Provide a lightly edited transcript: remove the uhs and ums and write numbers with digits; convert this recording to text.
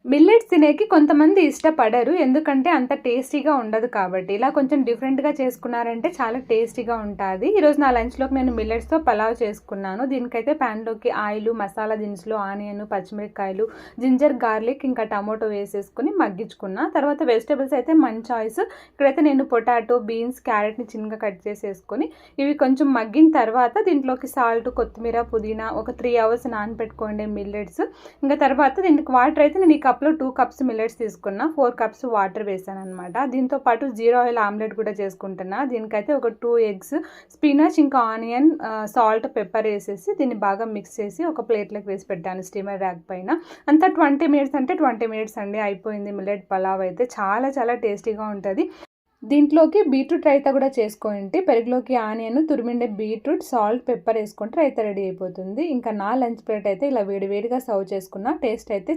Millets తినేకి కొంతమంది ఇష్టపడరు. ఎందుకంటే అంత టేస్టీగా ఉండదు కాబట్టి. ఇలా కొంచెం డిఫరెంట్‌గా చేసుకున్నారంటే చాలా టేస్టీగా ఉంటాది. ఈరోజు నా లంచ్‌లోకి నేను మిల్లెట్స్‌తో పలావ్ చేసుకున్నాను. దీనికైతే ప్యాన్‌లోకి ఆయిలు, మసాలా దినుసులు, ఆనియన్, పచ్చిమిరపకాయలు, జింజర్, గార్లిక్ ఇంకా టమాటో వేసేసుకొని మగ్గించుకున్నా. తర్వాత వెజిటబుల్స్ అయితే మన చాయిస్. ఇక్కడైతే నేను పొటాటో, బీన్స్, క్యారెట్‌ని చిన్నగా కట్ చేసేసుకొని ఇవి కొంచెం మగ్గిన తర్వాత దీంట్లోకి సాల్ట్, కొత్తిమీర, పుదీనా ఒక 3 అవర్స్ నానబెట్టుకోండి మిల్లెట్స్. ఇంకా తర్వాత దీనికి వాటర్ అయితే నేను ఈ కప్లో 2 కప్స్ మిల్లెట్స్ తీసుకున్నా, 4 కప్స్ వాటర్ వేసాను అనమాట. దీంతో పాటు జీరో ఆయిల్ ఆమ్లెట్ కూడా చేసుకుంటున్నా. దీనికైతే ఒక 2 ఎగ్స్, స్పినాచ్ ఇంకా ఆనియన్, సాల్ట్, పెప్పర్ వేసేసి దీన్ని బాగా మిక్స్ చేసి ఒక ప్లేట్లోకి వేసి పెట్టాను స్టీమర్ ర్యాక్ పైన. అంతా 20 మినిట్స్ అంటే 20 మినిట్స్ అండి అయిపోయింది. మిల్లెట్ పలావ్ అయితే చాలా చాలా టేస్టీగా ఉంటుంది. దీంట్లోకి బీట్రూట్ రైతా కూడా చేసుకోండి. పెరుగులోకి ఆనియన్, తురిమిండే బీట్రూట్, సాల్ట్, పెప్పర్ వేసుకుంటే రైతా రెడీ అయిపోతుంది. ఇంకా నా లంచ్ ప్లేట్ అయితే ఇలా వేడివేడిగా సర్వ్ చేసుకున్న. టేస్ట్ అయితే